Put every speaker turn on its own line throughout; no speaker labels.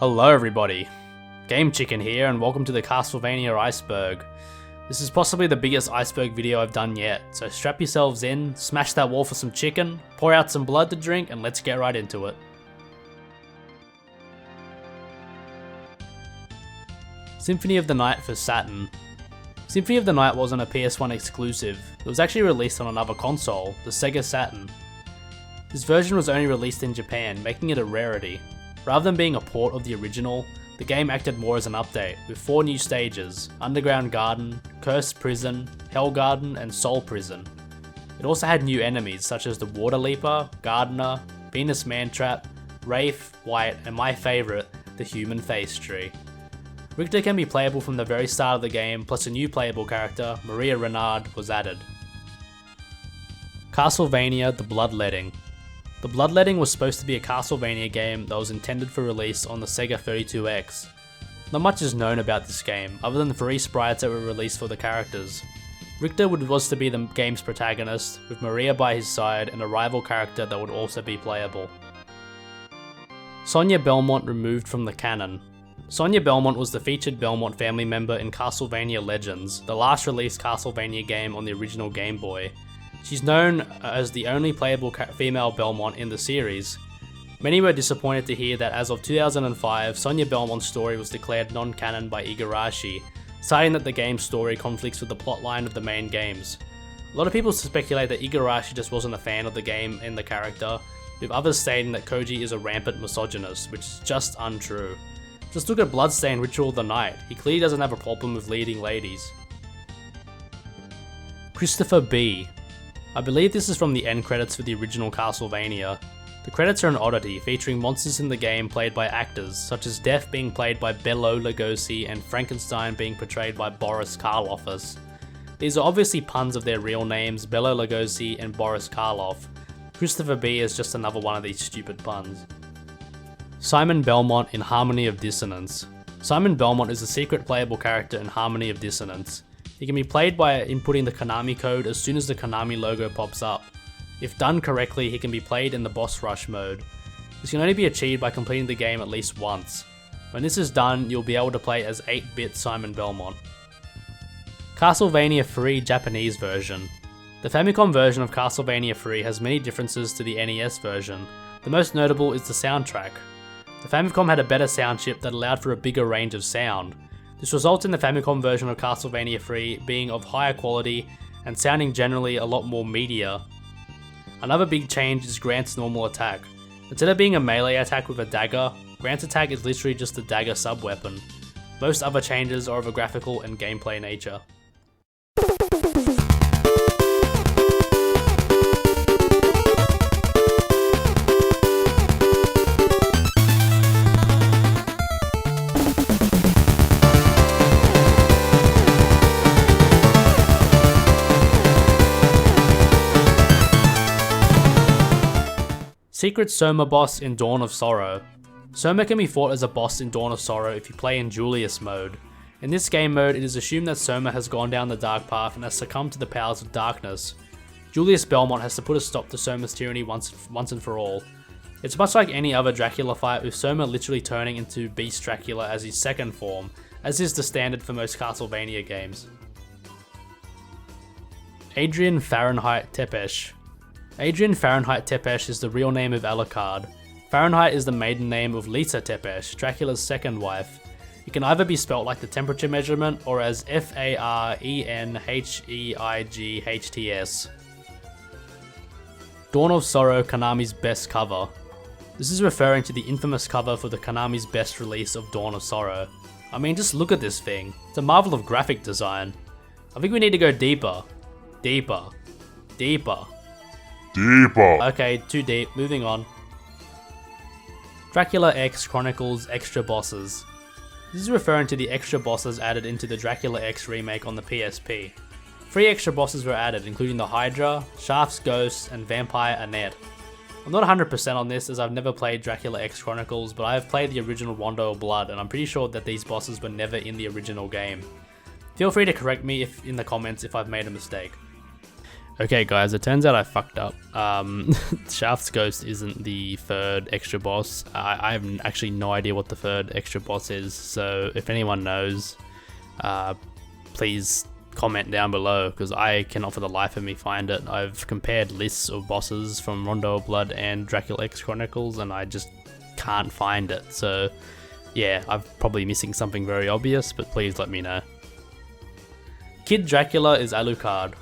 Hello everybody, Game Chicken here and welcome to the Castlevania Iceberg. This is possibly the biggest iceberg video I've done yet, so strap yourselves in, smash that wall for some chicken, pour out some blood to drink and let's get right into it. Symphony of the Night for Saturn. Symphony of the Night wasn't a PS1 exclusive, it was actually released on another console, the Sega Saturn. This version was only released in Japan, making it a rarity. Rather than being a port of the original, the game acted more as an update, with 4 new stages: Underground Garden, Cursed Prison, Hell Garden, and Soul Prison. It also had new enemies such as the Water Leaper, Gardener, Venus Mantrap, Wraith, White, and my favourite, the Human Face Tree. Richter can be playable from the very start of the game, plus a new playable character, Maria Renard, was added. Castlevania the Bloodlett. The Bloodletting was supposed to be a Castlevania game that was intended for release on the Sega 32X. Not much is known about this game, other than the 3 sprites that were released for the characters. Richter was to be the game's protagonist, with Maria by his side and a rival character that would also be playable. Sepia Belmont removed from the canon. Sepia Belmont was the featured Belmont family member in Castlevania Legends, the last released Castlevania game on the original Game Boy. She's known as the only playable female Belmont in the series. Many were disappointed to hear that as of 2005, Sepia Belmont's story was declared non-canon by Igarashi, citing that the game's story conflicts with the plotline of the main games. A lot of people speculate that Igarashi just wasn't a fan of the game and the character, with others stating that Koji is a rampant misogynist, which is just untrue. Just look at Bloodstained Ritual of the Night, he clearly doesn't have a problem with leading ladies. Christopher B. I believe this is from the end credits for the original Castlevania. The credits are an oddity, featuring monsters in the game played by actors, such as Death being played by Bela Lugosi and Frankenstein being portrayed by Boris Karloff. These are obviously puns of their real names, Bela Lugosi and Boris Karloff. Christopher B is just another one of these stupid puns. Simon Belmont in Harmony of Dissonance. Simon Belmont is a secret playable character in Harmony of Dissonance. He can be played by inputting the Konami code as soon as the Konami logo pops up. If done correctly, he can be played in the boss rush mode. This can only be achieved by completing the game at least once. When this is done, you'll be able to play as 8-bit Simon Belmont. Castlevania 3 Japanese version. The Famicom version of Castlevania 3 has many differences to the NES version. The most notable is the soundtrack. The Famicom had a better sound chip that allowed for a bigger range of sound. This results in the Famicom version of Castlevania 3 being of higher quality and sounding generally a lot more meatier. Another big change is Grant's normal attack. Instead of being a melee attack with a dagger, Grant's attack is literally just a dagger sub-weapon. Most other changes are of a graphical and gameplay nature. Secret Soma boss in Dawn of Sorrow. Soma can be fought as a boss in Dawn of Sorrow if you play in Julius mode. In this game mode, it is assumed that Soma has gone down the dark path and has succumbed to the powers of darkness. Julius Belmont has to put a stop to Soma's tyranny once and for all. It's much like any other Dracula fight, with Soma literally turning into Beast Dracula as his second form, as is the standard for most Castlevania games. Adrian Fahrenheit Tepesh. Adrian Fahrenheit Tepesh is the real name of Alucard. Fahrenheit is the maiden name of Lisa Tepesh, Dracula's second wife. It can either be spelt like the temperature measurement or as FarenheigHts. Dawn of Sorrow, Konami's best cover. This is referring to the infamous cover for the Konami's best release of Dawn of Sorrow. I mean, just look at this thing. It's a marvel of graphic design. I think we need to go deeper. Deeper. Deeper.
Deeper.
Okay, too deep. Moving on. Dracula X Chronicles Extra Bosses. This is referring to the extra bosses added into the Dracula X remake on the PSP. 3 extra bosses were added, including the Hydra, Shaft's Ghost, and Vampire Annette. I'm not 100% on this as I've never played Dracula X Chronicles, but I have played the original Rondo of Blood and I'm pretty sure that these bosses were never in the original game. Feel free to correct me in the comments if I've made a mistake. Okay guys, it turns out I fucked up. Shaft's Ghost isn't the third extra boss. I have actually no idea what the third extra boss is, so if anyone knows, please comment down below, because I cannot for the life of me find it. I've compared lists of bosses from Rondo of Blood and Dracula X Chronicles and I just can't find it, so yeah, I'm probably missing something very obvious, but please let me know. Kid Dracula is Alucard.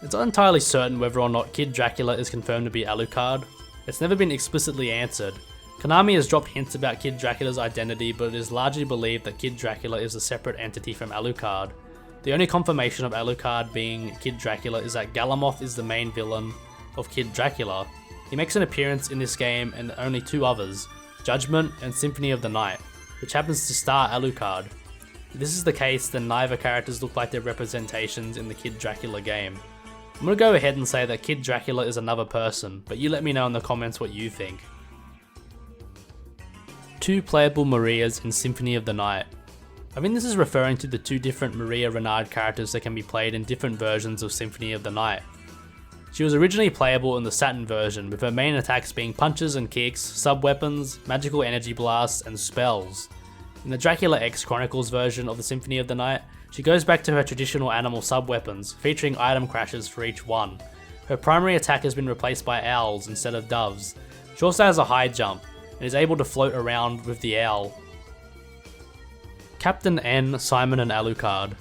It's not entirely certain whether or not Kid Dracula is confirmed to be Alucard. It's never been explicitly answered. Konami has dropped hints about Kid Dracula's identity, but it is largely believed that Kid Dracula is a separate entity from Alucard. The only confirmation of Alucard being Kid Dracula is that Galamoth is the main villain of Kid Dracula. He makes an appearance in this game and only two others, Judgment and Symphony of the Night, which happens to star Alucard. If this is the case, then neither characters look like their representations in the Kid Dracula game. I'm gonna go ahead and say that Kid Dracula is another person, but you let me know in the comments what you think. 2 playable Marias in Symphony of the Night. I think this is referring to the 2 different Maria Renard characters that can be played in different versions of Symphony of the Night. She was originally playable in the Saturn version, with her main attacks being punches and kicks, sub-weapons, magical energy blasts, and spells. In the Dracula X Chronicles version of the Symphony of the Night, she goes back to her traditional animal sub-weapons, featuring item crashes for each one. Her primary attack has been replaced by owls instead of doves. She also has a high jump, and is able to float around with the owl. Captain N, Simon and Alucard.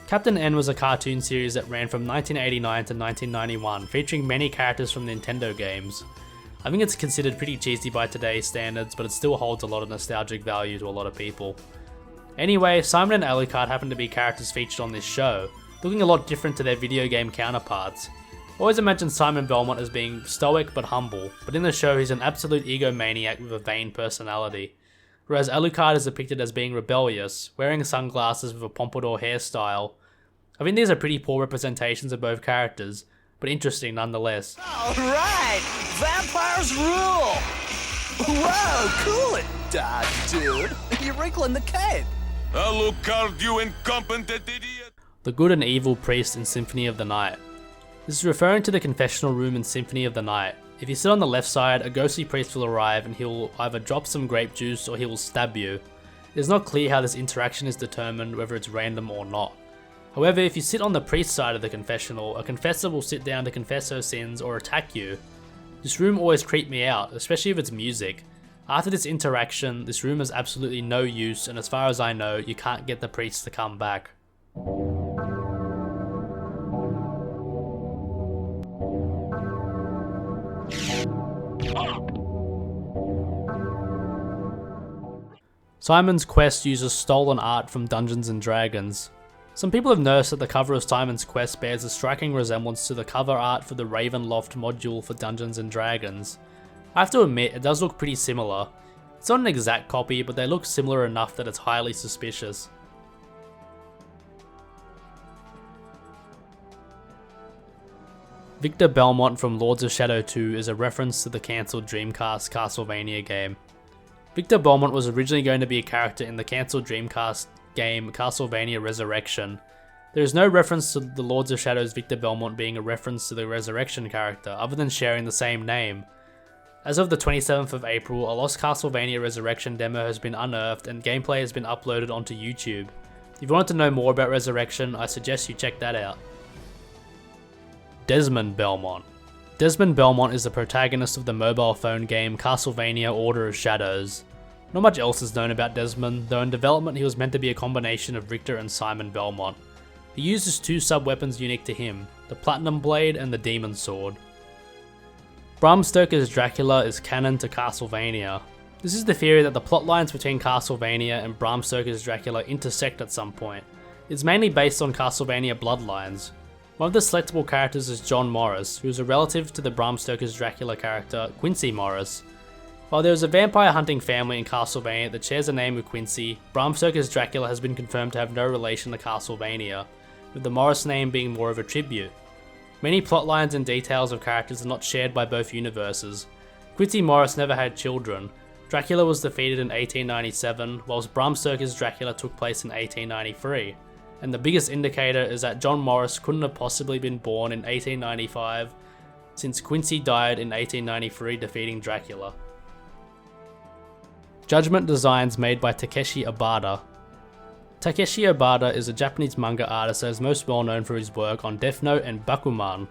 Captain N was a cartoon series that ran from 1989 to 1991, featuring many characters from Nintendo games. I think it's considered pretty cheesy by today's standards, but it still holds a lot of nostalgic value to a lot of people. Anyway, Simon and Alucard happen to be characters featured on this show, looking a lot different to their video game counterparts. Always imagined Simon Belmont as being stoic but humble, but in the show he's an absolute egomaniac with a vain personality. Whereas Alucard is depicted as being rebellious, wearing sunglasses with a pompadour hairstyle. I think these are pretty poor representations of both characters, but interesting nonetheless.
Alright! Vampires rule! Whoa, cool it, dude! You're wrinkling the cape!
Alucard, you incompetent idiot!
The Good and Evil Priest in Symphony of the Night. This is referring to the confessional room in Symphony of the Night. If you sit on the left side, a ghostly priest will arrive and he'll either drop some grape juice or he will stab you. It is not clear how this interaction is determined, whether it's random or not. However, if you sit on the priest side of the confessional, a confessor will sit down to confess her sins or attack you. This room always creeped me out, especially with its music. After this interaction, this room has absolutely no use, and as far as I know, you can't get the priest to come back. Simon's Quest uses stolen art from Dungeons & Dragons. Some people have noticed that the cover of Simon's Quest bears a striking resemblance to the cover art for the Ravenloft module for Dungeons & Dragons. I have to admit, it does look pretty similar. It's not an exact copy, but they look similar enough that it's highly suspicious. Victor Belmont from Lords of Shadow 2 is a reference to the cancelled Dreamcast Castlevania game. Victor Belmont was originally going to be a character in the cancelled Dreamcast game Castlevania Resurrection. There is no reference to the Lords of Shadow's Victor Belmont being a reference to the Resurrection character, other than sharing the same name. As of the 27th of April, a lost Castlevania Resurrection demo has been unearthed and gameplay has been uploaded onto YouTube. If you want to know more about Resurrection, I suggest you check that out. Desmond Belmont. Desmond Belmont is the protagonist of the mobile phone game Castlevania Order of Shadows. Not much else is known about Desmond, though in development he was meant to be a combination of Richter and Simon Belmont. He uses 2 sub-weapons unique to him, the Platinum Blade and the Demon Sword. Bram Stoker's Dracula is canon to Castlevania. This is the theory that the plotlines between Castlevania and Bram Stoker's Dracula intersect at some point. It's mainly based on Castlevania Bloodlines. One of the selectable characters is John Morris, who is a relative to the Bram Stoker's Dracula character, Quincy Morris. While there is a vampire hunting family in Castlevania that shares a name with Quincy, Bram Stoker's Dracula has been confirmed to have no relation to Castlevania, with the Morris name being more of a tribute. Many plotlines and details of characters are not shared by both universes. Quincy Morris never had children. Dracula was defeated in 1897, whilst Bram Stoker's Dracula took place in 1893. and the biggest indicator is that John Morris couldn't have possibly been born in 1895 since Quincy died in 1893 defeating Dracula. Judgment designs made by Takeshi Obata. Takeshi Obata is a Japanese manga artist that is most well known for his work on Death Note and Bakuman.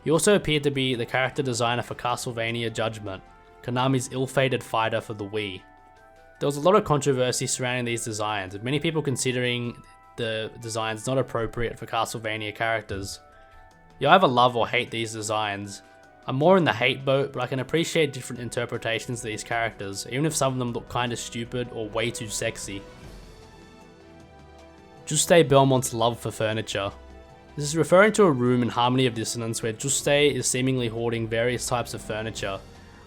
He also appeared to be the character designer for Castlevania Judgment, Konami's ill-fated fighter for the Wii. There was a lot of controversy surrounding these designs, with many people considering the designs not appropriate for Castlevania characters. You either love or hate these designs. I'm more in the hate boat, but I can appreciate different interpretations of these characters, even if some of them look kinda stupid or way too sexy. Juste Belmont's love for furniture. This is referring to a room in Harmony of Dissonance where Juste is seemingly hoarding various types of furniture.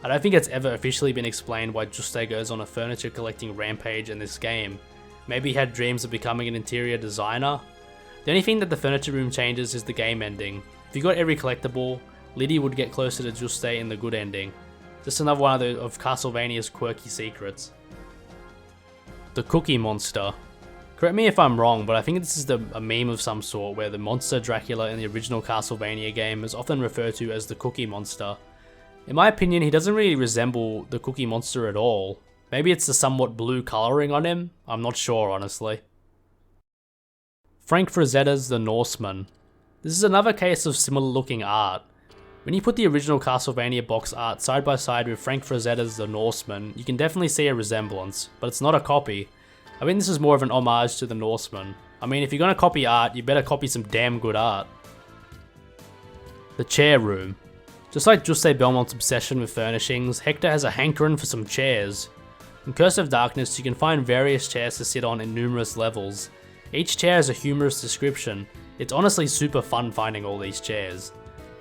I don't think it's ever officially been explained why Juste goes on a furniture collecting rampage in this game. Maybe he had dreams of becoming an interior designer? The only thing that the furniture room changes is the game ending. If you got every collectible, Liddy would get closer to Juste in the good ending. Just another one of Castlevania's quirky secrets. The Cookie Monster. Correct me if I'm wrong, but I think this is a meme of some sort where the monster Dracula in the original Castlevania game is often referred to as the Cookie Monster. In my opinion, he doesn't really resemble the Cookie Monster at all. Maybe it's the somewhat blue colouring on him, I'm not sure honestly. Frank Frazetta's The Norseman. This is another case of similar looking art. When you put the original Castlevania box art side by side with Frank Frazetta's The Norseman, you can definitely see a resemblance, but it's not a copy. I think this is more of an homage to The Norseman. I mean, if you're gonna copy art, you better copy some damn good art. The Chair Room. Just like Juste Belmont's obsession with furnishings, Hector has a hankering for some chairs. In Curse of Darkness, you can find various chairs to sit on in numerous levels. Each chair has a humorous description. It's honestly super fun finding all these chairs.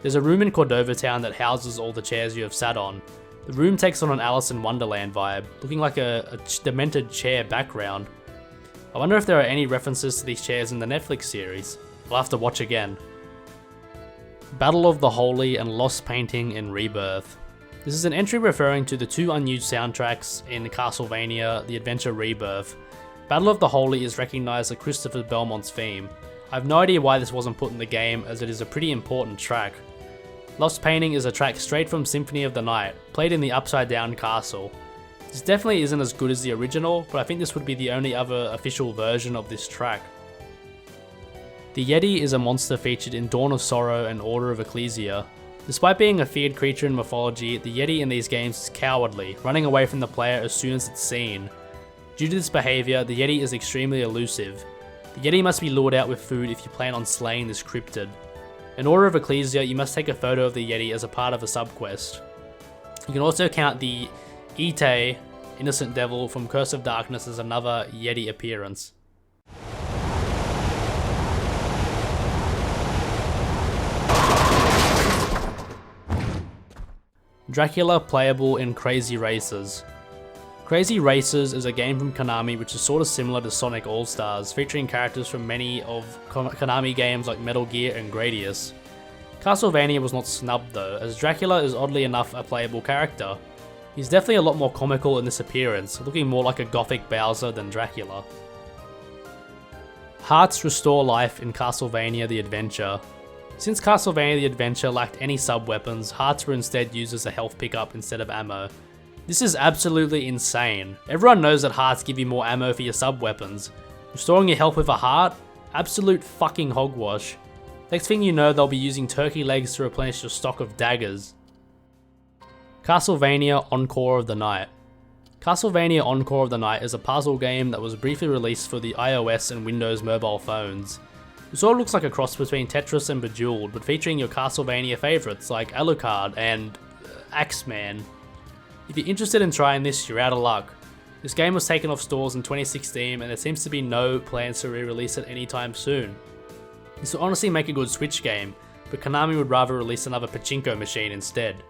There's a room in Cordova Town that houses all the chairs you have sat on. The room takes on an Alice in Wonderland vibe, looking like a demented chair background. I wonder if there are any references to these chairs in the Netflix series. I'll have to watch again. Battle of the Holy and Lost Painting in Rebirth. This is an entry referring to the two unused soundtracks in Castlevania The Adventure Rebirth. Battle of the Holy is recognised as Christopher Belmont's theme. I have no idea why this wasn't put in the game, as it is a pretty important track. Lost Painting is a track straight from Symphony of the Night, played in the Upside Down Castle. This definitely isn't as good as the original, but I think this would be the only other official version of this track. The Yeti is a monster featured in Dawn of Sorrow and Order of Ecclesia. Despite being a feared creature in mythology, the Yeti in these games is cowardly, running away from the player as soon as it's seen. Due to this behaviour, the Yeti is extremely elusive. The Yeti must be lured out with food if you plan on slaying this cryptid. In Order of Ecclesia, you must take a photo of the Yeti as a part of a subquest. You can also count the Ite, Innocent Devil from Curse of Darkness as another Yeti appearance. Dracula playable in Crazy Racers. Crazy Racers is a game from Konami which is sort of similar to Sonic All-Stars, featuring characters from many of Konami games like Metal Gear and Gradius. Castlevania was not snubbed though, as Dracula is oddly enough a playable character. He's definitely a lot more comical in this appearance, looking more like a gothic Bowser than Dracula. Hearts restore life in Castlevania the Adventure. Since Castlevania the Adventure lacked any sub-weapons, hearts were instead used as a health pickup instead of ammo. This is absolutely insane. Everyone knows that hearts give you more ammo for your sub-weapons. Restoring your health with a heart? Absolute fucking hogwash. Next thing you know, they'll be using turkey legs to replenish your stock of daggers. Castlevania Encore of the Night. Castlevania Encore of the Night is a puzzle game that was briefly released for the iOS and Windows mobile phones. It sort of looks like a cross between Tetris and Bejeweled, but featuring your Castlevania favourites like Alucard and Axeman. If you're interested in trying this, you're out of luck. This game was taken off stores in 2016 and there seems to be no plans to re-release it anytime soon. This will honestly make a good Switch game, but Konami would rather release another pachinko machine instead.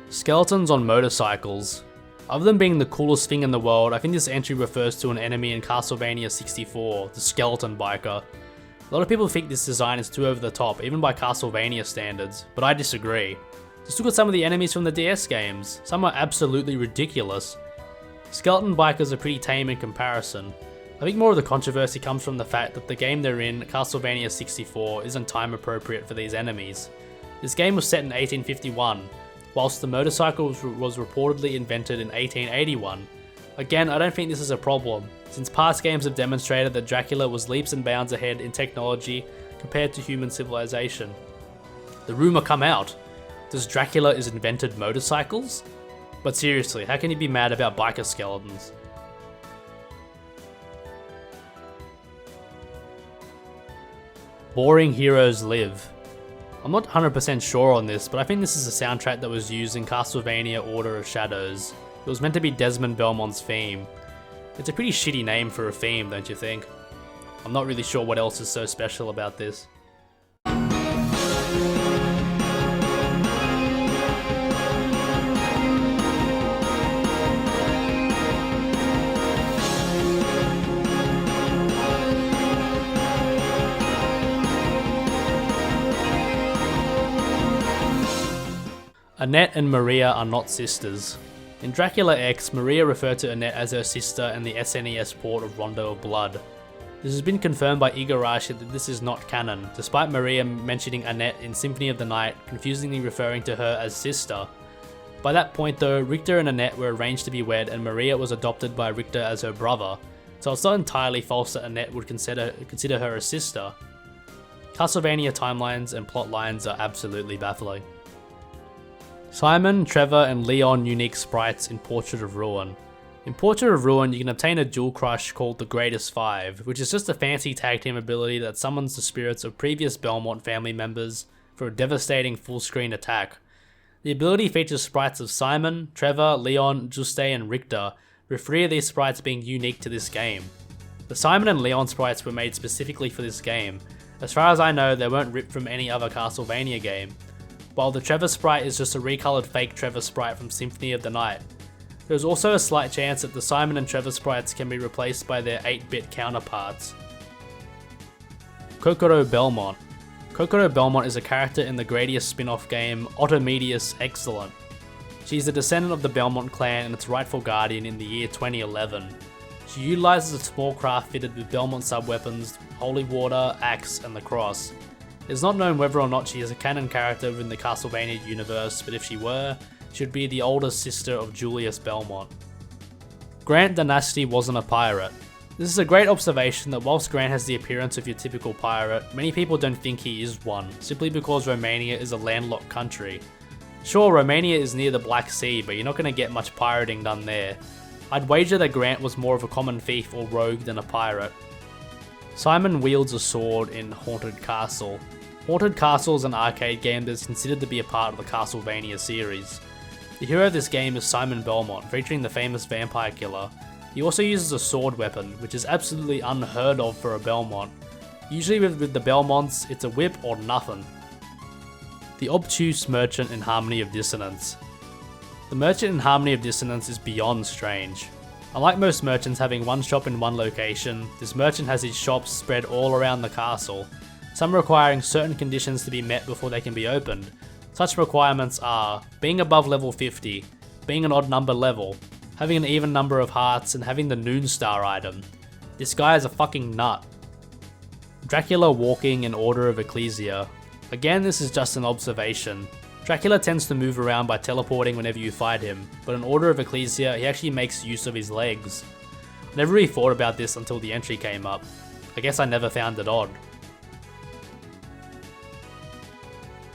Skeletons on motorcycles. Other than being the coolest thing in the world, I think this entry refers to an enemy in Castlevania 64, the Skeleton Biker. A lot of people think this design is too over the top, even by Castlevania standards, but I disagree. Just look at some of the enemies from the DS games. Some are absolutely ridiculous. Skeleton Bikers are pretty tame in comparison. I think more of the controversy comes from the fact that the game they're in, Castlevania 64, isn't time appropriate for these enemies. This game was set in 1851, whilst the motorcycle was reportedly invented in 1881. Again, I don't think this is a problem, since past games have demonstrated that Dracula was leaps and bounds ahead in technology compared to human civilization. The rumour come out. Does Dracula is invented motorcycles? But seriously, how can you be mad about biker skeletons? Boring Heroes Live. I'm not 100% sure on this, but I think this is a soundtrack that was used in Castlevania Order of Shadows. It was meant to be Desmond Belmont's theme. It's a pretty shitty name for a theme, don't you think? I'm not really sure what else is so special about this. Annette and Maria are not sisters. In Dracula X, Maria referred to Annette as her sister in the SNES port of Rondo of Blood. This has been confirmed by Igarashi that this is not canon, despite Maria mentioning Annette in Symphony of the Night, confusingly referring to her as sister. By that point though, Richter and Annette were arranged to be wed and Maria was adopted by Richter as her brother, so it's not entirely false that Annette would consider her a sister. Castlevania timelines and plot lines are absolutely baffling. Simon, Trevor and Leon unique sprites in Portrait of Ruin. In Portrait of Ruin, you can obtain a dual crush called the Greatest Five, which is just a fancy tag team ability that summons the spirits of previous Belmont family members for a devastating full screen attack. The ability features sprites of Simon, Trevor, Leon, Juste and Richter, with 3 of these sprites being unique to this game. The Simon and Leon sprites were made specifically for this game. As far as I know, they weren't ripped from any other Castlevania game, while the Trevor sprite is just a recolored fake Trevor sprite from Symphony of the Night. There is also a slight chance that the Simon and Trevor sprites can be replaced by their 8-bit counterparts. Kokoro Belmont. Kokoro Belmont is a character in the Gradius spin-off game Automedius Excellent. She is a descendant of the Belmont clan and its rightful guardian in the year 2011. She utilises a small craft fitted with Belmont sub-weapons, Holy Water, Axe and the Cross. It is not known whether or not she is a canon character within the Castlevania universe, but if she were, she would be the older sister of Julius Belmont. Grant Dynasty wasn't a pirate. This is a great observation that whilst Grant has the appearance of your typical pirate, many people don't think he is one, simply because Romania is a landlocked country. Sure, Romania is near the Black Sea, but you're not going to get much pirating done there. I'd wager that Grant was more of a common thief or rogue than a pirate. Simon wields a sword in Haunted Castle. Haunted Castle is an arcade game that is considered to be a part of the Castlevania series. The hero of this game is Simon Belmont, featuring the famous vampire killer. He also uses a sword weapon, which is absolutely unheard of for a Belmont. Usually with the Belmonts, it's a whip or nothing. The Obtuse Merchant in Harmony of Dissonance. The merchant in Harmony of Dissonance is beyond strange. Unlike most merchants having one shop in one location, this merchant has his shops spread all around the castle, some requiring certain conditions to be met before they can be opened. Such requirements are being above level 50, being an odd number level, having an even number of hearts, and having the Noon Star item. This guy is a fucking nut. Dracula walking in Order of Ecclesia. Again, this is just an observation. Dracula tends to move around by teleporting whenever you fight him, but in Order of Ecclesia, he actually makes use of his legs. I never really thought about this until the entry came up. I guess I never found it odd.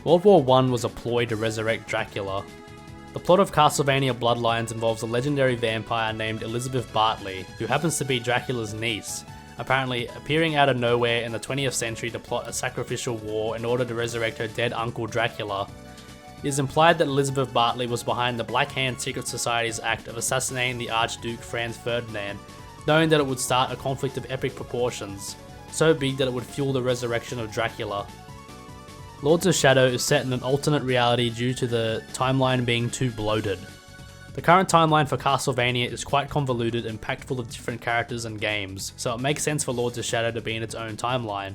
World War I was a ploy to resurrect Dracula. The plot of Castlevania Bloodlines involves a legendary vampire named Elizabeth Bartley, who happens to be Dracula's niece, apparently appearing out of nowhere in the 20th century to plot a sacrificial war in order to resurrect her dead uncle Dracula. It is implied that Elizabeth Bartley was behind the Black Hand Secret Society's act of assassinating the Archduke Franz Ferdinand, knowing that it would start a conflict of epic proportions, so big that it would fuel the resurrection of Dracula. Lords of Shadow is set in an alternate reality due to the timeline being too bloated. The current timeline for Castlevania is quite convoluted and packed full of different characters and games, so it makes sense for Lords of Shadow to be in its own timeline.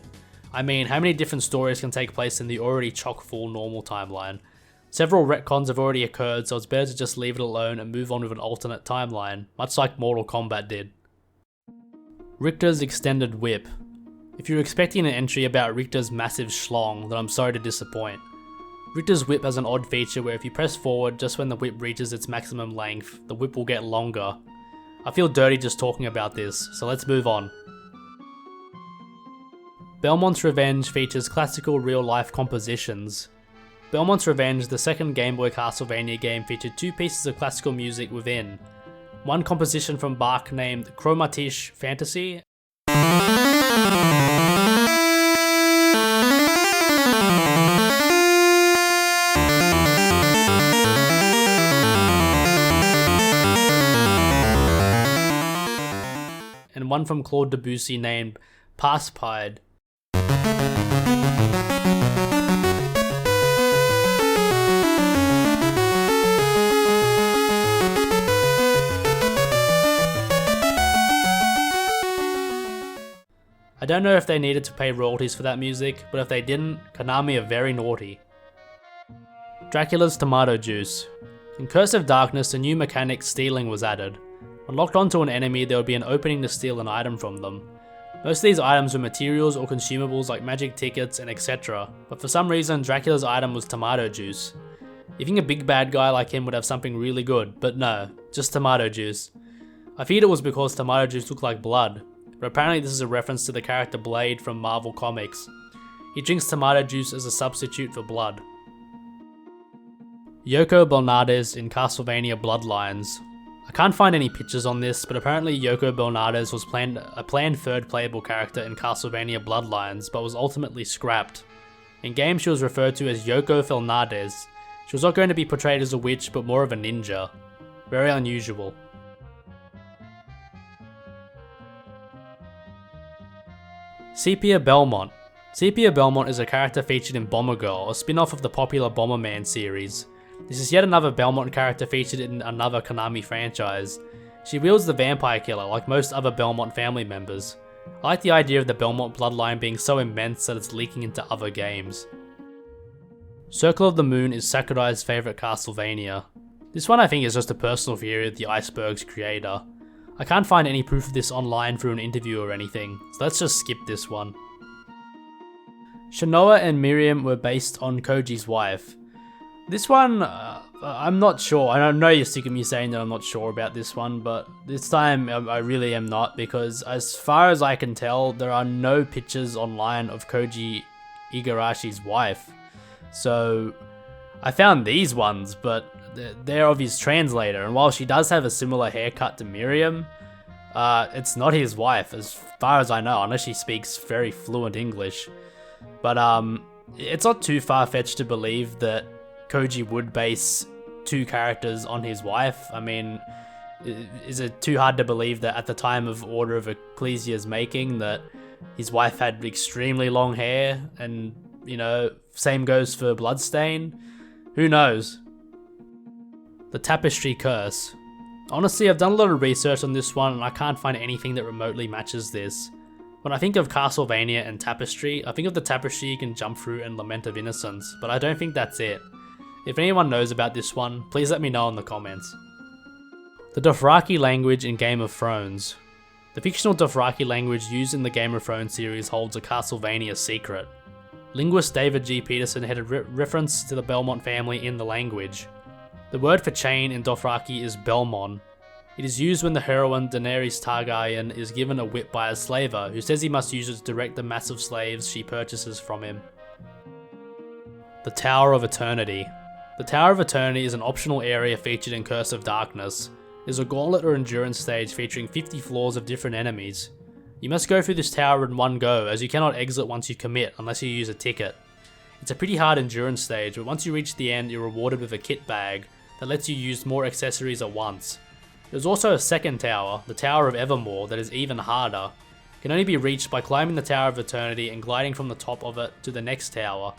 I mean, how many different stories can take place in the already chock-full normal timeline? Several retcons have already occurred, so it's better to just leave it alone and move on with an alternate timeline, much like Mortal Kombat did. Richter's extended whip. If you're expecting an entry about Richter's massive schlong, then I'm sorry to disappoint. Richter's whip has an odd feature where if you press forward just when the whip reaches its maximum length, the whip will get longer. I feel dirty just talking about this, so let's move on. Belmont's Revenge features classical real-life compositions. Belmont's Revenge, the second Game Boy Castlevania game, featured 2 pieces of classical music within. One composition from Bach named Chromatische Fantasy, and one from Claude Debussy named Passpide. I don't know if they needed to pay royalties for that music, but if they didn't, Konami are very naughty. Dracula's Tomato Juice. In Curse of Darkness, a new mechanic, stealing, was added. When locked onto an enemy, there would be an opening to steal an item from them. Most of these items were materials or consumables like magic tickets and etc, but for some reason Dracula's item was tomato juice. You think a big bad guy like him would have something really good, but no, just tomato juice. I feared it was because tomato juice looked like blood, but apparently this is a reference to the character Blade from Marvel Comics. He drinks tomato juice as a substitute for blood. Yoko Fernandez in Castlevania Bloodlines. I can't find any pictures on this, but apparently Yoko Belmont was a planned third playable character in Castlevania Bloodlines, but was ultimately scrapped. In game she was referred to as Yoko Fernandez. She was not going to be portrayed as a witch, but more of a ninja. Very unusual. Sepia Belmont. Sepia Belmont is a character featured in Bomber Girl, a spin-off of the popular Bomberman series. This is yet another Belmont character featured in another Konami franchise. She wields the vampire killer like most other Belmont family members. I like the idea of the Belmont bloodline being so immense that it's leaking into other games. Circle of the Moon is Sakurai's favourite Castlevania. This one I think is just a personal theory of the Iceberg's creator. I can't find any proof of this online through an interview or anything, so let's just skip this one. Shanoa and Miriam were based on Koji's wife. This one, I'm not sure. I know you're sick of me saying that I'm not sure about this one, but this time I really am not, because as far as I can tell, there are no pictures online of Koji Igarashi's wife. So I found these ones, but they're of his translator, and while she does have a similar haircut to Miriam, it's not his wife as far as I know, unless she speaks very fluent English. But it's not too far-fetched to believe that Koji would base 2 characters on his wife. I mean, is it too hard to believe that at the time of Order of Ecclesia's making that his wife had extremely long hair, and, you know, same goes for Bloodstained? Who knows? The Tapestry Curse. Honestly, I've done a lot of research on this one and I can't find anything that remotely matches this. When I think of Castlevania and Tapestry, I think of the tapestry you can jump through and Lament of Innocence, but I don't think that's it. If anyone knows about this one, please let me know in the comments. The Dothraki language in Game of Thrones. The fictional Dothraki language used in the Game of Thrones series holds a Castlevania secret. Linguist David G. Peterson had a reference to the Belmont family in the language. The word for chain in Dothraki is Belmon. It is used when the heroine Daenerys Targaryen is given a whip by a slaver who says he must use it to direct the mass of slaves she purchases from him. The Tower of Eternity. The Tower of Eternity is an optional area featured in Curse of Darkness. It is a gauntlet or endurance stage featuring 50 floors of different enemies. You must go through this tower in one go, as you cannot exit once you commit unless you use a ticket. It's a pretty hard endurance stage, but once you reach the end you're rewarded with a kit bag that lets you use more accessories at once. There's also a second tower, the Tower of Evermore, that is even harder. It can only be reached by climbing the Tower of Eternity and gliding from the top of it to the next tower.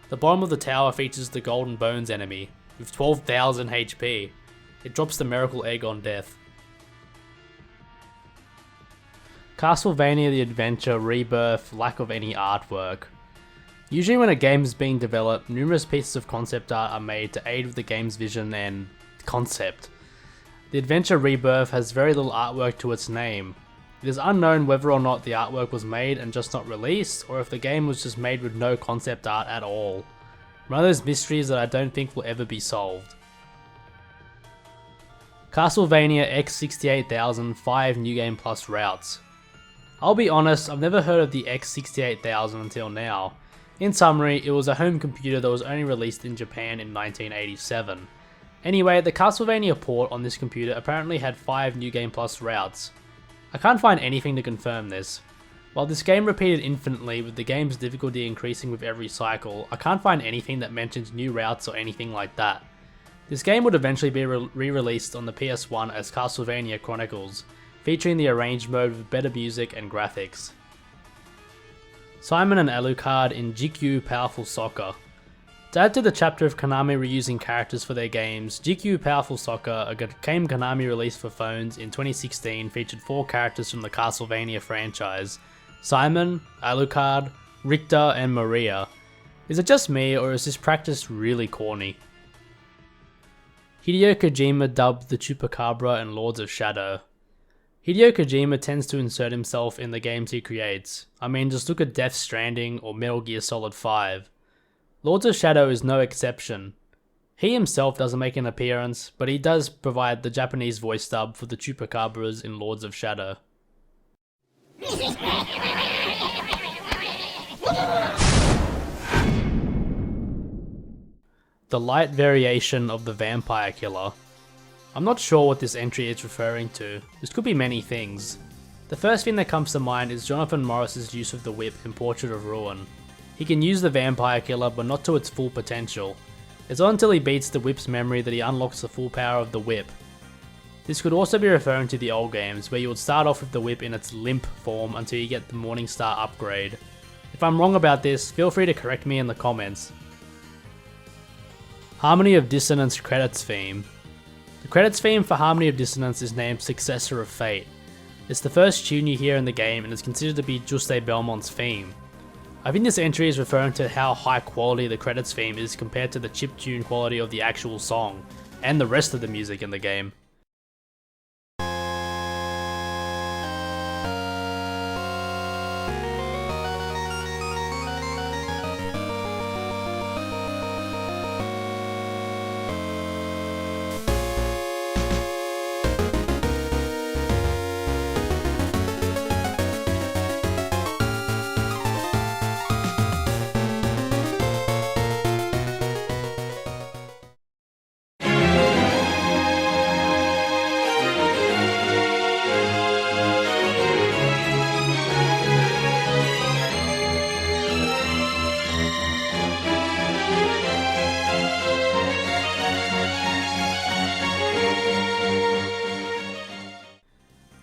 The bottom of the tower features the Golden Bones enemy, with 12,000 HP. It drops the Miracle Egg on death. Castlevania the Adventure Rebirth, lack of any artwork. Usually when a game is being developed, numerous pieces of concept art are made to aid with the game's vision and concept. The Adventure Rebirth has very little artwork to its name. It is unknown whether or not the artwork was made and just not released, or if the game was just made with no concept art at all. One of those mysteries that I don't think will ever be solved. Castlevania X68000 5 New Game Plus routes. I'll be honest, I've never heard of the X68000 until now. In summary, it was a home computer that was only released in Japan in 1987. Anyway, the Castlevania port on this computer apparently had 5 New Game Plus routes. I can't find anything to confirm this. While this game repeated infinitely with the game's difficulty increasing with every cycle, I can't find anything that mentions new routes or anything like that. This game would eventually be re-released on the PS1 as Castlevania Chronicles, featuring the arranged mode with better music and graphics. Simon and Alucard in GQ Powerful Soccer. To add to the chapter of Konami reusing characters for their games, GQ Powerful Soccer, a game Konami released for phones in 2016, featured 4 characters from the Castlevania franchise: Simon, Alucard, Richter, and Maria. Is it just me, or is this practice really corny? Hideo Kojima dubbed the Chupacabra and Lords of Shadow. Hideo Kojima tends to insert himself in the games he creates. I mean, just look at Death Stranding or Metal Gear Solid 5. Lords of Shadow is no exception. He himself doesn't make an appearance, but he does provide the Japanese voice dub for the Chupacabras in Lords of Shadow. The light variation of the Vampire Killer. I'm not sure what this entry is referring to. This could be many things. The first thing that comes to mind is Jonathan Morris's use of the whip in Portrait of Ruin. He can use the Vampire Killer, but not to its full potential. It's not until he beats the whip's memory that he unlocks the full power of the whip. This could also be referring to the old games, where you would start off with the whip in its limp form until you get the Morningstar upgrade. If I'm wrong about this, feel free to correct me in the comments. Harmony of Dissonance credits theme. The credits theme for Harmony of Dissonance is named Successor of Fate. It's the first tune you hear in the game and is considered to be Juste Belmont's theme. I think this entry is referring to how high quality the credits theme is compared to the chiptune quality of the actual song, and the rest of the music in the game.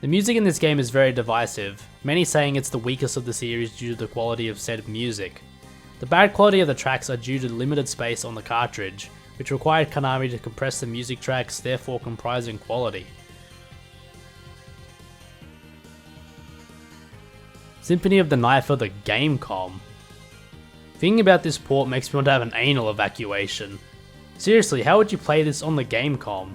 The music in this game is very divisive, many saying it's the weakest of the series due to the quality of said music. The bad quality of the tracks are due to limited space on the cartridge, which required Konami to compress the music tracks, therefore comprising quality. Symphony of the Night for the Gamecom. Thinking about this port makes me want to have an anal evacuation. Seriously, how would you play this on the Gamecom?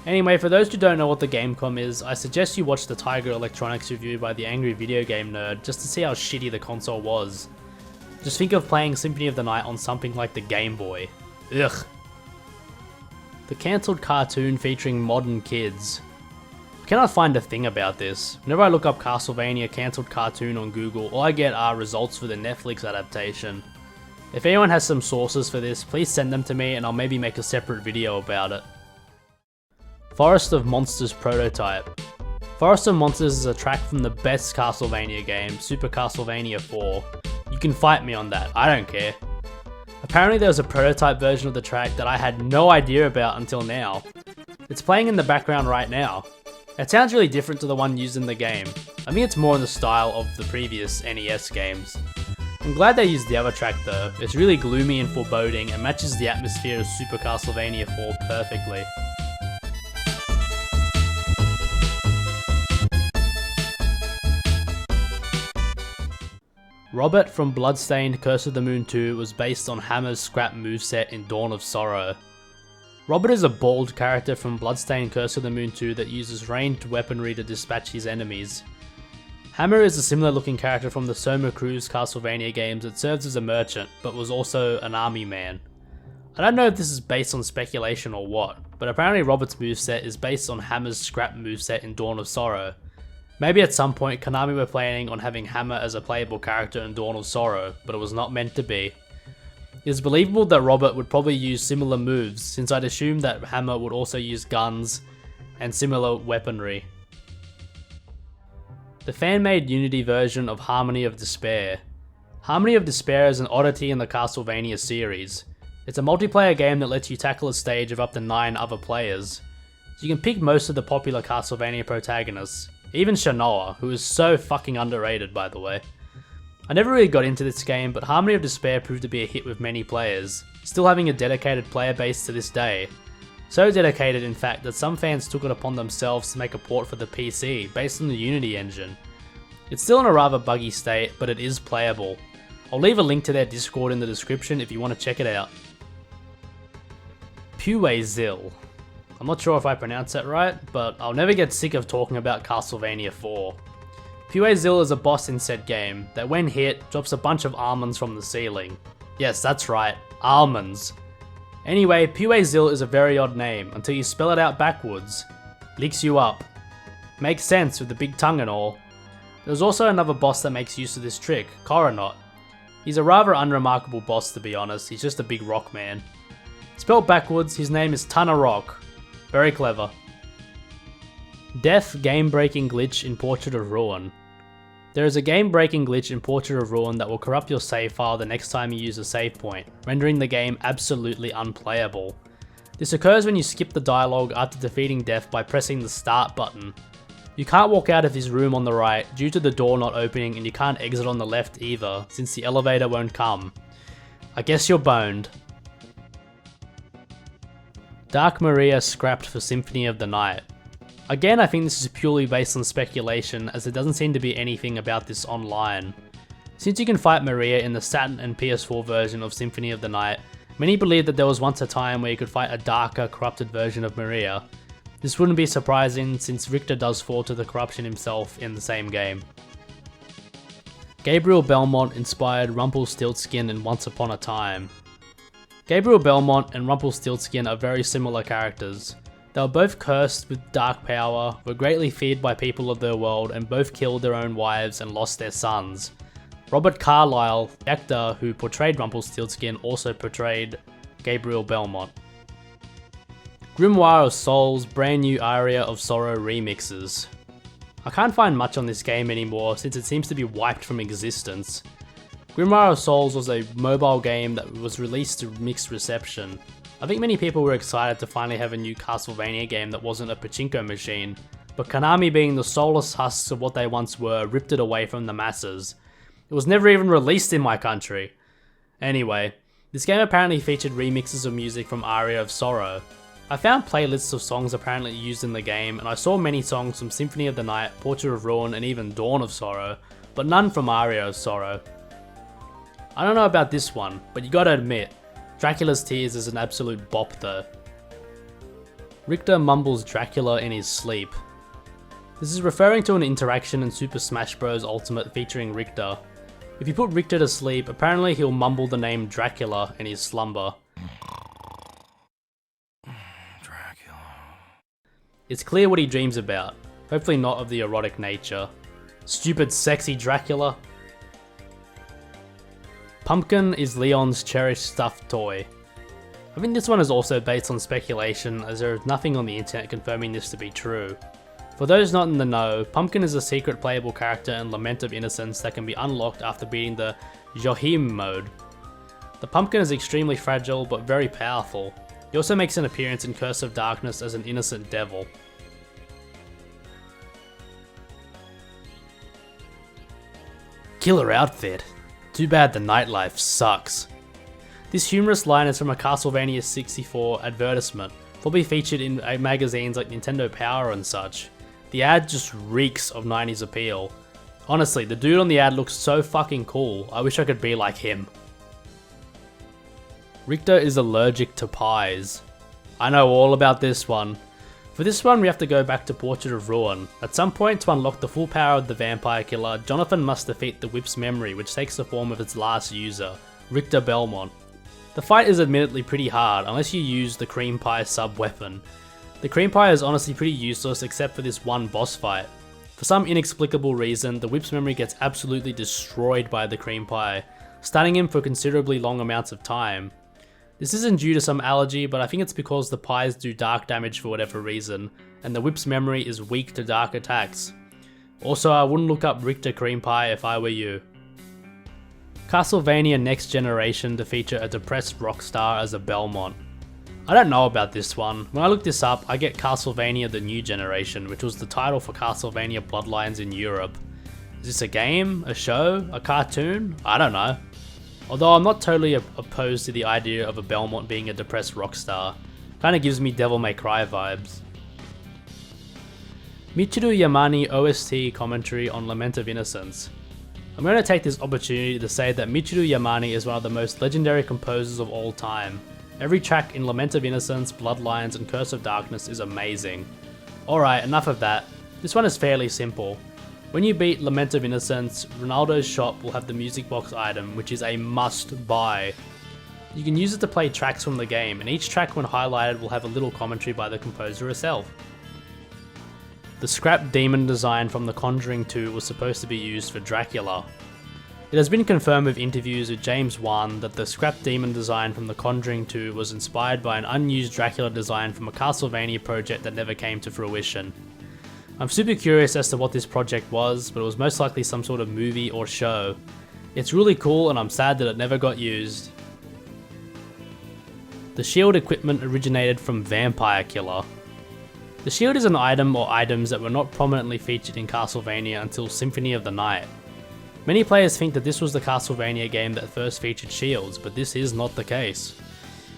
Anyway, for those who don't know what the Gamecom is, I suggest you watch the Tiger Electronics review by the Angry Video Game Nerd just to see how shitty the console was. Just think of playing Symphony of the Night on something like the Game Boy. Ugh. The cancelled cartoon featuring modern kids. I cannot find a thing about this. Whenever I look up Castlevania cancelled cartoon on Google, all I get are results for the Netflix adaptation. If anyone has some sources for this, please send them to me and I'll maybe make a separate video about it. Forest of Monsters prototype. Forest of Monsters is a track from the best Castlevania game, Super Castlevania 4. You can fight me on that, I don't care. Apparently there was a prototype version of the track that I had no idea about until now. It's playing in the background right now. It sounds really different to the one used in the game. I think it's more in the style of the previous NES games. I'm glad they used the other track though, it's really gloomy and foreboding and matches the atmosphere of Super Castlevania 4 perfectly. Robert from Bloodstained Curse of the Moon 2 was based on Hammer's scrap moveset in Dawn of Sorrow. Robert is a bald character from Bloodstained Curse of the Moon 2 that uses ranged weaponry to dispatch his enemies. Hammer is a similar looking character from the Soma Cruz Castlevania games that serves as a merchant, but was also an army man. I don't know if this is based on speculation or what, but apparently Robert's moveset is based on Hammer's scrap moveset in Dawn of Sorrow. Maybe at some point Konami were planning on having Hammer as a playable character in Dawn of Sorrow, but it was not meant to be. It is believable that Robert would probably use similar moves, since I'd assume that Hammer would also use guns and similar weaponry. The fan-made Unity version of Harmony of Despair. Harmony of Despair is an oddity in the Castlevania series. It's a multiplayer game that lets you tackle a stage of up to 9 other players. So you can pick most of the popular Castlevania protagonists, even Shanoa, who is so fucking underrated by the way. I never really got into this game, but Harmony of Despair proved to be a hit with many players, still having a dedicated player base to this day. So dedicated in fact that some fans took it upon themselves to make a port for the PC based on the Unity engine. It's still in a rather buggy state, but it is playable. I'll leave a link to their Discord in the description if you want to check it out. Playable. I'm not sure if I pronounced that right, but I'll never get sick of talking about Castlevania 4. Playable is a boss in said game that when hit, drops a bunch of almonds from the ceiling. Yes, that's right, almonds. Anyway, Playable is a very odd name until you spell it out backwards. Licks you up. Makes sense with the big tongue and all. There's also another boss that makes use of this trick, Coronot. He's a rather unremarkable boss to be honest, he's just a big rock man. Spelled backwards, his name is Ton of Rock. Very clever. Death game-breaking glitch in Portrait of Ruin. There is a game-breaking glitch in Portrait of Ruin that will corrupt your save file the next time you use a save point, rendering the game absolutely unplayable. This occurs when you skip the dialogue after defeating Death by pressing the start button. You can't walk out of his room on the right due to the door not opening, and you can't exit on the left either since the elevator won't come. I guess you're boned. Dark Maria scrapped for Symphony of the Night. Again, I think this is purely based on speculation as there doesn't seem to be anything about this online. Since you can fight Maria in the Saturn and PS4 version of Symphony of the Night, many believe that there was once a time where you could fight a darker, corrupted version of Maria. This wouldn't be surprising since Richter does fall to the corruption himself in the same game. Gabriel Belmont inspired Rumpelstiltskin in Once Upon a Time. Gabriel Belmont and Rumpelstiltskin are very similar characters. They were both cursed with dark power, were greatly feared by people of their world, and both killed their own wives and lost their sons. Robert Carlyle, the actor who portrayed Rumpelstiltskin, also portrayed Gabriel Belmont. Grimoire of Souls brand new Aria of Sorrow remixes. I can't find much on this game anymore since it seems to be wiped from existence. Grimoire of Souls was a mobile game that was released to mixed reception. I think many people were excited to finally have a new Castlevania game that wasn't a pachinko machine, but Konami, being the soulless husks of what they once were, ripped it away from the masses. It was never even released in my country. Anyway, this game apparently featured remixes of music from Aria of Sorrow. I found playlists of songs apparently used in the game, and I saw many songs from Symphony of the Night, Portrait of Ruin, and even Dawn of Sorrow, but none from Aria of Sorrow. I don't know about this one, but you gotta admit, Dracula's Tears is an absolute bop though. Richter mumbles Dracula in his sleep. This is referring to an interaction in Super Smash Bros. Ultimate featuring Richter. If you put Richter to sleep, apparently he'll mumble the name Dracula in his slumber.
Dracula.
It's clear what he dreams about, hopefully not of the erotic nature. Stupid sexy Dracula. Pumpkin is Leon's cherished stuffed toy. I think this one is also based on speculation, as there is nothing on the internet confirming this to be true. For those not in the know, Pumpkin is a secret playable character in Lament of Innocence that can be unlocked after beating the Johim mode. The Pumpkin is extremely fragile but very powerful. He also makes an appearance in Curse of Darkness as an innocent devil. Killer outfit. Too bad the nightlife sucks. This humorous line is from a Castlevania 64 advertisement, probably featured in magazines like Nintendo Power and such. The ad just reeks of 90s appeal. Honestly, the dude on the ad looks so fucking cool, I wish I could be like him. Richter is allergic to pies. I know all about this one. For this one we have to go back to Portrait of Ruin. At some point, to unlock the full power of the vampire killer, Jonathan must defeat the whip's memory, which takes the form of its last user, Richter Belmont. The fight is admittedly pretty hard unless you use the cream pie sub-weapon. The cream pie is honestly pretty useless except for this one boss fight. For some inexplicable reason, the whip's memory gets absolutely destroyed by the cream pie, stunning him for considerably long amounts of time. This isn't due to some allergy, but I think it's because the pies do dark damage for whatever reason, and the whip's memory is weak to dark attacks. Also, I wouldn't look up Richter cream pie if I were you. Castlevania Next Generation to feature a depressed rock star as a Belmont. I don't know about this one. When I look this up, I get Castlevania the New Generation, which was the title for Castlevania Bloodlines in Europe. Is this a game? A show? A cartoon? I don't know. Although I'm not totally opposed to the idea of a Belmont being a depressed rock star. Kinda gives me Devil May Cry vibes. Michiru Yamani OST commentary on Lament of Innocence. I'm going to take this opportunity to say that Michiru Yamani is one of the most legendary composers of all time. Every track in Lament of Innocence, Bloodlines, and Curse of Darkness is amazing. Alright, enough of that. This one is fairly simple. When you beat Lament of Innocence, Ronaldo's shop will have the music box item, which is a must buy. You can use it to play tracks from the game, and each track when highlighted will have a little commentary by the composer herself. The scrap demon design from The Conjuring 2 was supposed to be used for Dracula. It has been confirmed with interviews with James Wan that the scrap demon design from The Conjuring 2 was inspired by an unused Dracula design from a Castlevania project that never came to fruition. I'm super curious as to what this project was, but it was most likely some sort of movie or show. It's really cool and I'm sad that it never got used. The shield equipment originated from Vampire Killer. The shield is an item or items that were not prominently featured in Castlevania until Symphony of the Night. Many players think that this was the Castlevania game that first featured shields, but this is not the case.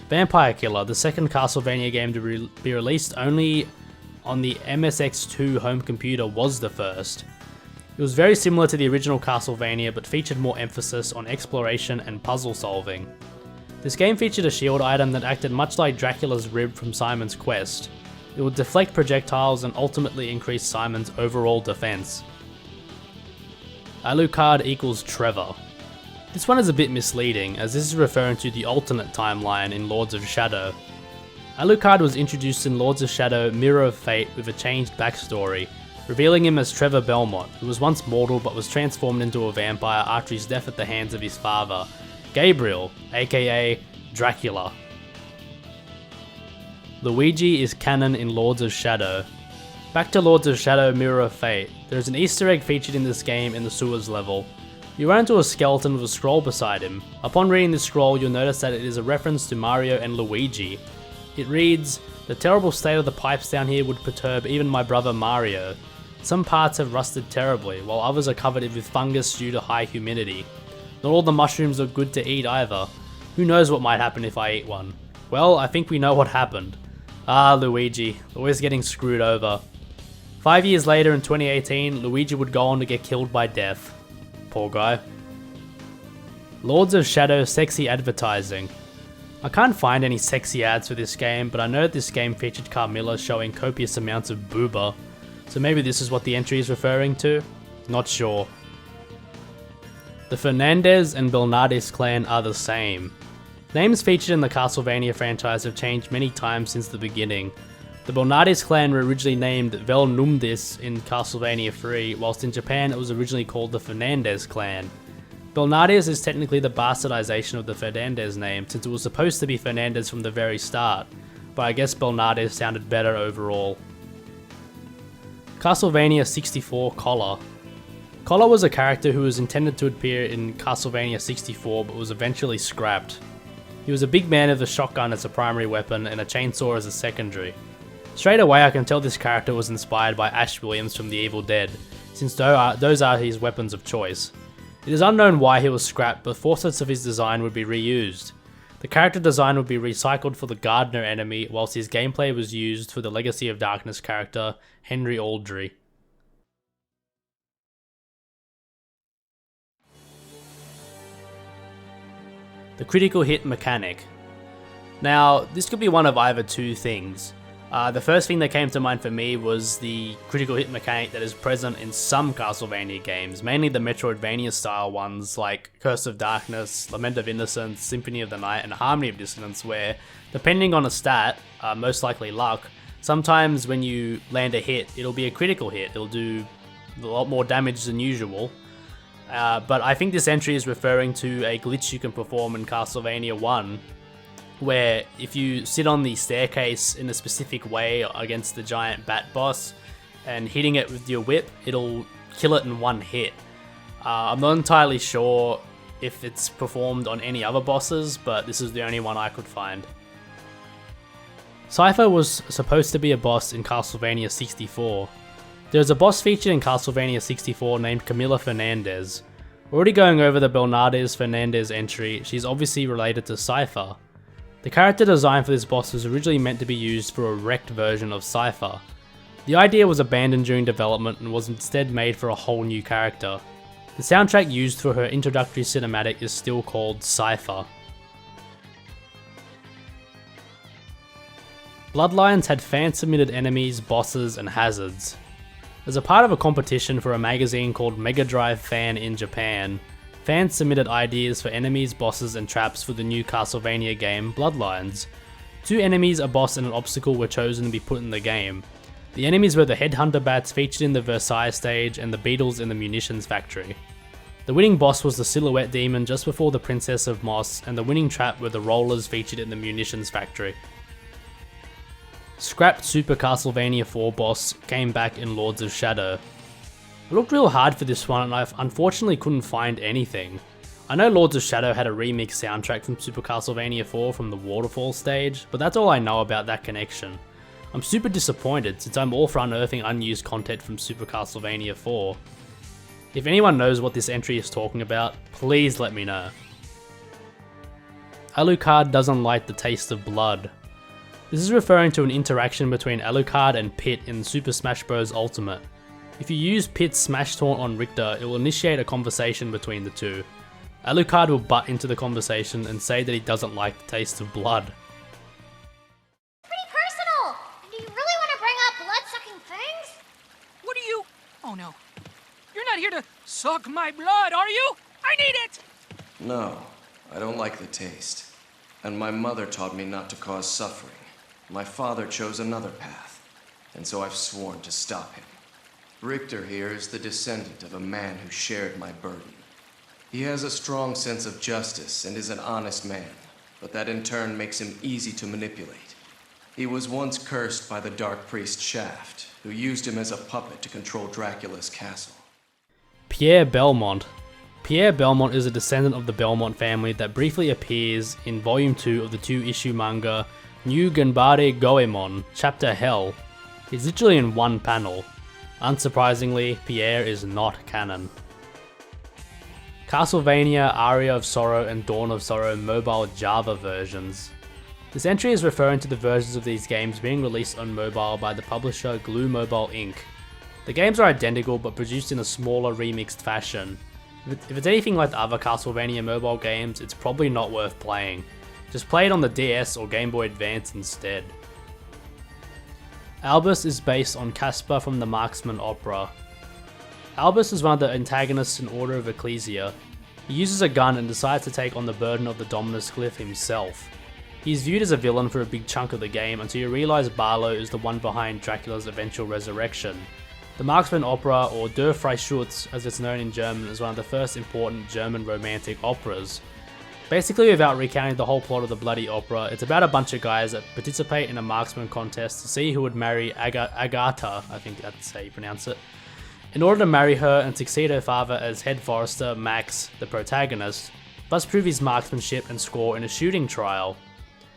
Vampire Killer, the second Castlevania game to be released only on the MSX2 home computer, was the first. It was very similar to the original Castlevania but featured more emphasis on exploration and puzzle solving. This game featured a shield item that acted much like Dracula's rib from Simon's Quest. It would deflect projectiles and ultimately increase Simon's overall defense. Alucard equals Trevor. This one is a bit misleading, as this is referring to the alternate timeline in Lords of Shadow. Alucard was introduced in Lords of Shadow Mirror of Fate with a changed backstory, revealing him as Trevor Belmont, who was once mortal but was transformed into a vampire after his death at the hands of his father, Gabriel, aka Dracula. Luigi is canon in Lords of Shadow. Back to Lords of Shadow Mirror of Fate, there is an Easter egg featured in this game in the sewers level. You run into a skeleton with a scroll beside him. Upon reading this scroll, you'll notice that it is a reference to Mario and Luigi. It reads, "The terrible state of the pipes down here would perturb even my brother Mario. Some parts have rusted terribly, while others are covered with fungus due to high humidity. Not all the mushrooms are good to eat either. Who knows what might happen if I eat one? Well, I think we know what happened. Ah, Luigi, always getting screwed over." 5 years later in 2018, Luigi would go on to get killed by death. Poor guy. Lords of Shadow sexy advertising. I can't find any sexy ads for this game, but I know that this game featured Carmilla showing copious amounts of booba, so maybe this is what the entry is referring to? Not sure. The Fernandez and Belnades clan are the same. Names featured in the Castlevania franchise have changed many times since the beginning. The Belnades clan were originally named Velnumdis in Castlevania 3, whilst in Japan it was originally called the Fernandez clan. Belnades is technically the bastardization of the Fernandez name, since it was supposed to be Fernandez from the very start, but I guess Belnades sounded better overall. Castlevania 64 Collar. Collar was a character who was intended to appear in Castlevania 64 but was eventually scrapped. He was a big man with a shotgun as a primary weapon and a chainsaw as a secondary. Straight away I can tell this character was inspired by Ash Williams from The Evil Dead, since those are his weapons of choice. It is unknown why he was scrapped, but 4 sets of his design would be reused. The character design would be recycled for the Gardener enemy, whilst his gameplay was used for the Legacy of Darkness character, Henry Aldry. The critical hit mechanic. Now, this could be one of either two things. The first thing that came to mind for me was the critical hit mechanic that is present in some Castlevania games, mainly the Metroidvania style ones like Curse of Darkness, Lament of Innocence, Symphony of the Night, and Harmony of Dissonance, where, depending on a stat, most likely luck, sometimes when you land a hit, it'll be a critical hit, it'll do a lot more damage than usual. But I think this entry is referring to a glitch you can perform in Castlevania 1, where if you sit on the staircase in a specific way against the giant bat boss and hitting it with your whip, it'll kill it in one hit. I'm not entirely sure if it's performed on any other bosses, but this is the only one I could find. Cypher was supposed to be a boss in Castlevania 64. There's a boss featured in Castlevania 64 named Camila Fernandez. Already going over the Bernardes Fernandez entry, she's obviously related to Cypher. The character design for this boss was originally meant to be used for a wrecked version of Cypher. The idea was abandoned during development and was instead made for a whole new character. The soundtrack used for her introductory cinematic is still called Cypher. Bloodlines had fan-submitted enemies, bosses, and hazards. As a part of a competition for a magazine called Mega Drive Fan in Japan, fans submitted ideas for enemies, bosses, and traps for the new Castlevania game, Bloodlines. 2 enemies, a boss, and an obstacle were chosen to be put in the game. The enemies were the Headhunter Bats featured in the Versailles stage and the Beetles in the Munitions Factory. The winning boss was the Silhouette Demon just before the Princess of Moss, and the winning trap were the Rollers featured in the Munitions Factory. Scrapped Super Castlevania 4 boss came back in Lords of Shadow. I looked real hard for this one and I unfortunately couldn't find anything. I know Lords of Shadow had a remix soundtrack from Super Castlevania 4 from the Waterfall stage, but that's all I know about that connection. I'm super disappointed since I'm all for unearthing unused content from Super Castlevania 4. If anyone knows what this entry is talking about, please let me know. Alucard doesn't like the taste of blood. This is referring to an interaction between Alucard and Pit in Super Smash Bros. Ultimate. If you use Pit's Smash Taunt on Richter, it will initiate a conversation between the two. Alucard will butt into the conversation and say that he doesn't like the taste of blood.
Pretty personal! Do you really want to bring up blood-sucking things?
What are you? Oh no. You're not here to suck my blood, are you? I need it!
No, I don't like the taste. And my mother taught me not to cause suffering. My father chose another path, and so I've sworn to stop him. Richter here is the descendant of a man who shared my burden. He has a strong sense of justice and is an honest man, but that in turn makes him easy to manipulate. He was once cursed by the Dark Priest Shaft, who used him as a puppet to control Dracula's castle.
Pierre Belmont. Pierre Belmont is a descendant of the Belmont family that briefly appears in Volume 2 of the 2-issue manga New Ganbare Goemon, Chapter Hell. He's literally in one panel. Unsurprisingly, Pierre is not canon. Castlevania, Aria of Sorrow, and Dawn of Sorrow mobile Java versions. This entry is referring to the versions of these games being released on mobile by the publisher Glue Mobile Inc. The games are identical but produced in a smaller remixed fashion. If it's anything like the other Castlevania mobile games, it's probably not worth playing. Just play it on the DS or Game Boy Advance instead. Albus is based on Caspar from the Marksman Opera. Albus is one of the antagonists in Order of Ecclesia. He uses a gun and decides to take on the burden of the Dominus Glyph himself. He is viewed as a villain for a big chunk of the game until you realise Barlow is the one behind Dracula's eventual resurrection. The Marksman Opera, or Der Freischütz as it's known in German, is one of the first important German romantic operas. Basically, without recounting the whole plot of the bloody opera, it's about a bunch of guys that participate in a marksman contest to see who would marry Agatha, I think that's how you pronounce it. In order to marry her and succeed her father as head forester, Max, the protagonist, must prove his marksmanship and score in a shooting trial.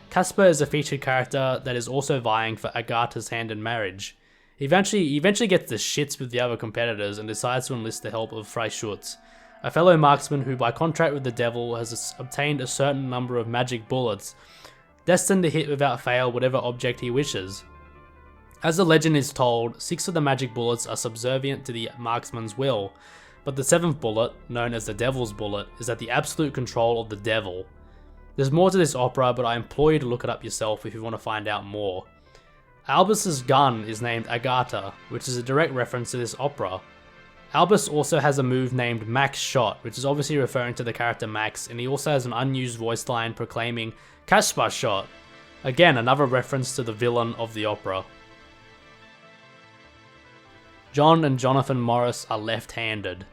Caspar is a featured character that is also vying for Agatha's hand in marriage. He eventually gets the shits with the other competitors and decides to enlist the help of Freischütz, a fellow marksman who by contract with the devil has obtained a certain number of magic bullets, destined to hit without fail whatever object he wishes. As the legend is told, 6 of the magic bullets are subservient to the marksman's will, but the 7th bullet, known as the devil's bullet, is at the absolute control of the devil. There's more to this opera, but I implore you to look it up yourself if you want to find out more. Albus's gun is named Agatha, which is a direct reference to this opera. Albus also has a move named Max Shot, which is obviously referring to the character Max, and he also has an unused voice line proclaiming Kaspar Shot. Again, another reference to the villain of the opera. John and Jonathan Morris are left-handed.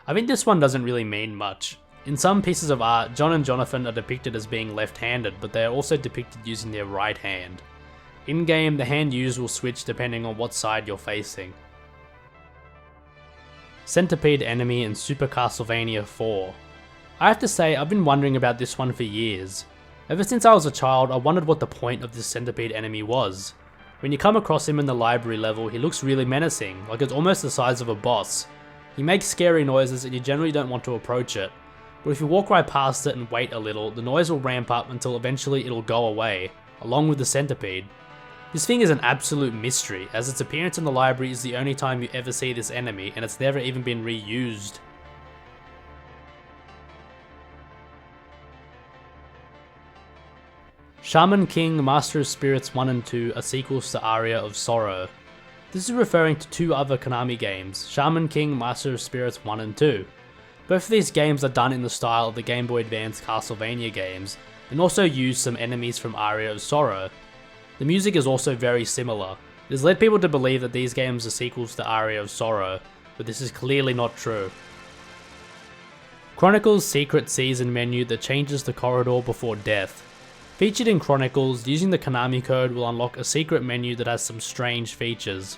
I think this one doesn't really mean much. In some pieces of art, John and Jonathan are depicted as being left-handed, but they are also depicted using their right hand. In-game, the hand used will switch depending on what side you're facing. Centipede enemy in Super Castlevania 4. I have to say, I've been wondering about this one for years. Ever since I was a child, I wondered what the point of this Centipede enemy was. When you come across him in the library level, he looks really menacing, like it's almost the size of a boss. He makes scary noises and you generally don't want to approach it. But if you walk right past it and wait a little, the noise will ramp up until eventually it'll go away, along with the centipede. This thing is an absolute mystery, as its appearance in the library is the only time you ever see this enemy, and it's never even been reused. Shaman King Master of Spirits 1 and 2 are sequels to Aria of Sorrow. This is referring to two other Konami games, Shaman King Master of Spirits 1 and 2. Both of these games are done in the style of the Game Boy Advance Castlevania games, and also use some enemies from Aria of Sorrow. The music is also very similar. It has led people to believe that these games are sequels to Aria of Sorrow, but this is clearly not true. Chronicles secret season menu that changes the corridor before death. Featured in Chronicles, using the Konami code will unlock a secret menu that has some strange features.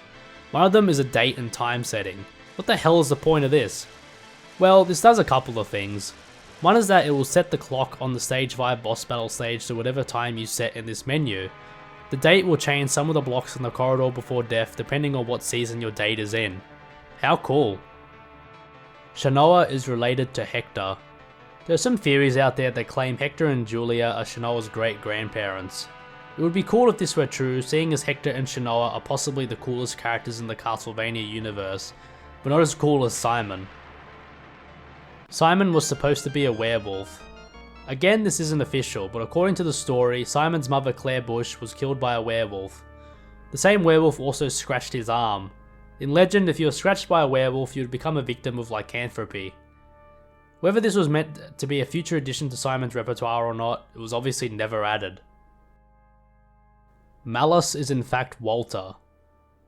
One of them is a date and time setting. What the hell is the point of this? Well, this does a couple of things. One is that it will set the clock on the stage 5 boss battle stage to whatever time you set in this menu. The date will change some of the blocks in the corridor before death depending on what season your date is in. How cool. Shanoa is related to Hector. There are some theories out there that claim Hector and Julia are Shanoa's great-grandparents. It would be cool if this were true, seeing as Hector and Shanoa are possibly the coolest characters in the Castlevania universe, but not as cool as Simon. Simon was supposed to be a werewolf. Again, this isn't official, but according to the story, Simon's mother Claire Bush was killed by a werewolf. The same werewolf also scratched his arm. In legend, if you were scratched by a werewolf, you would become a victim of lycanthropy. Whether this was meant to be a future addition to Simon's repertoire or not, it was obviously never added. Malice is in fact Walter.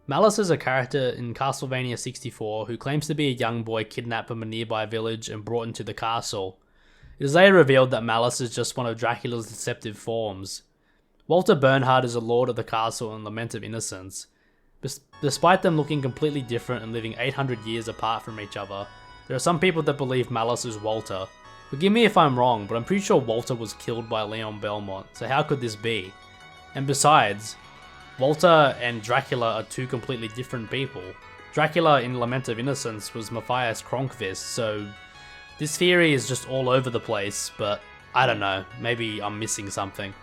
Malice is a character in Castlevania 64 who claims to be a young boy kidnapped from a nearby village and brought into the castle. It is later revealed that Malice is just one of Dracula's deceptive forms. Walter Bernhard is a lord of the castle in Lament of Innocence. Despite them looking completely different and living 800 years apart from each other, there are some people that believe Malice is Walter. Forgive me if I'm wrong, but I'm pretty sure Walter was killed by Leon Belmont, so how could this be? And besides, Walter and Dracula are two completely different people. Dracula in Lament of Innocence was Matthias Kronkvist, so this theory is just all over the place, but I don't know, maybe I'm missing something.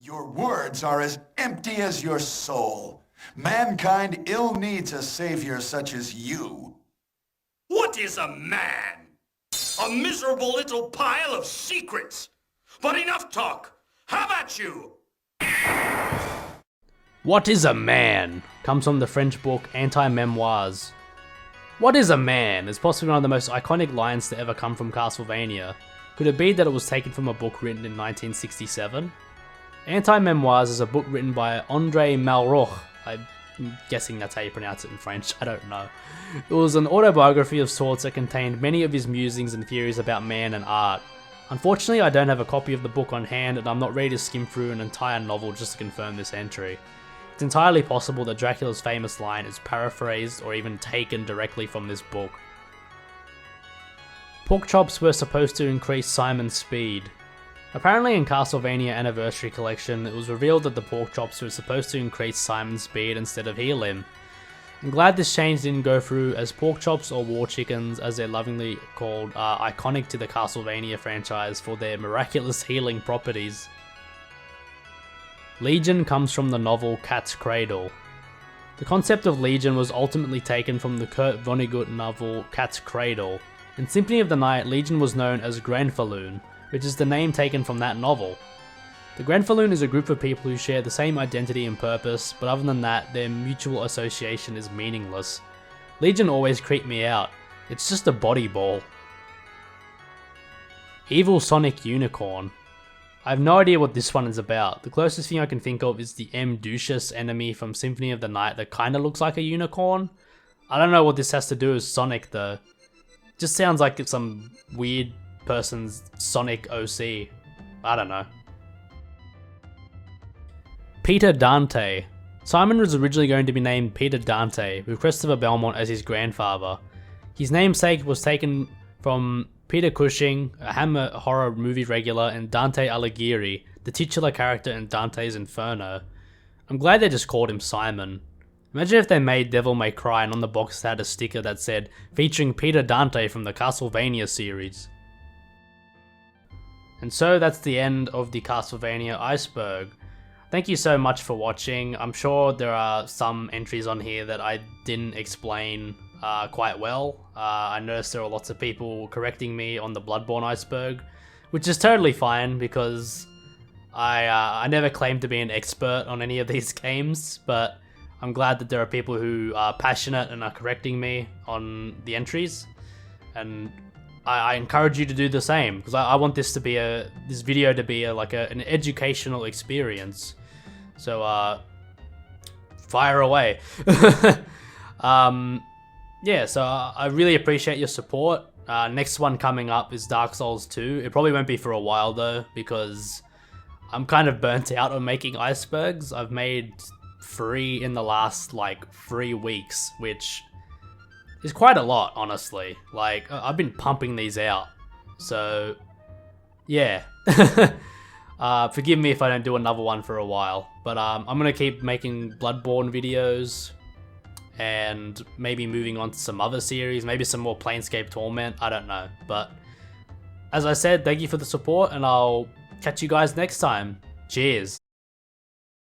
Your words are as empty as your soul. Mankind ill needs a savior such as you.
What is a man? A miserable little pile of secrets. But enough talk! How about you?
What is a man? Comes from the French book Anti-Memoirs. What is a man is possibly one of the most iconic lines to ever come from Castlevania. Could it be that it was taken from a book written in 1967? Anti-Memoirs is a book written by André Malraux. I'm guessing that's how you pronounce it in French, I don't know. It was an autobiography of sorts that contained many of his musings and theories about man and art. Unfortunately, I don't have a copy of the book on hand and I'm not ready to skim through an entire novel just to confirm this entry. It's entirely possible that Dracula's famous line is paraphrased or even taken directly from this book. Pork chops were supposed to increase Simon's speed. Apparently in Castlevania Anniversary Collection, it was revealed that the pork chops were supposed to increase Simon's speed instead of heal him. I'm glad this change didn't go through, as pork chops, or war chickens as they're lovingly called, are iconic to the Castlevania franchise for their miraculous healing properties. Legion comes from the novel Cat's Cradle. The concept of Legion was ultimately taken from the Kurt Vonnegut novel Cat's Cradle. In Symphony of the Night, Legion was known as Granfalloon, which is the name taken from that novel. The Grenfalloon is a group of people who share the same identity and purpose, but other than that, their mutual association is meaningless. Legion always creeped me out. It's just a body ball. Evil Sonic Unicorn. I have no idea what this one is about. The closest thing I can think of is the M. Ducius enemy from Symphony of the Night that kinda looks like a unicorn. I don't know what this has to do with Sonic though. Just sounds like it's some weird person's Sonic OC. I don't know. Peter Dante. Simon was originally going to be named Peter Dante, with Christopher Belmont as his grandfather. His namesake was taken from Peter Cushing, a Hammer horror movie regular, and Dante Alighieri, the titular character in Dante's Inferno. I'm glad they just called him Simon. Imagine if they made Devil May Cry and on the box had a sticker that said, featuring Peter Dante from the Castlevania series. And so that's the end of the Castlevania Iceberg. Thank you so much for watching. I'm sure there are some entries on here that I didn't explain quite well. I noticed there were lots of people correcting me on the Bloodborne Iceberg, which is totally fine because I never claimed to be an expert on any of these games, but I'm glad that there are people who are passionate and are correcting me on the entries, and I encourage you to do the same because I want this to be this video to be an educational experience. So fire away. Yeah, so I really appreciate your support. Next one coming up is Dark Souls 2. It probably won't be for a while though because I'm kind of burnt out on making icebergs. I've made 3 in the last 3 weeks, which is quite a lot, honestly. I've been pumping these out, so yeah. Forgive me if I don't do another one for a while, but I'm gonna keep making Bloodborne videos and maybe moving on to some other series, maybe some more Planescape Torment, I don't know. But as I said, thank you for the support and I'll catch you guys next time. Cheers.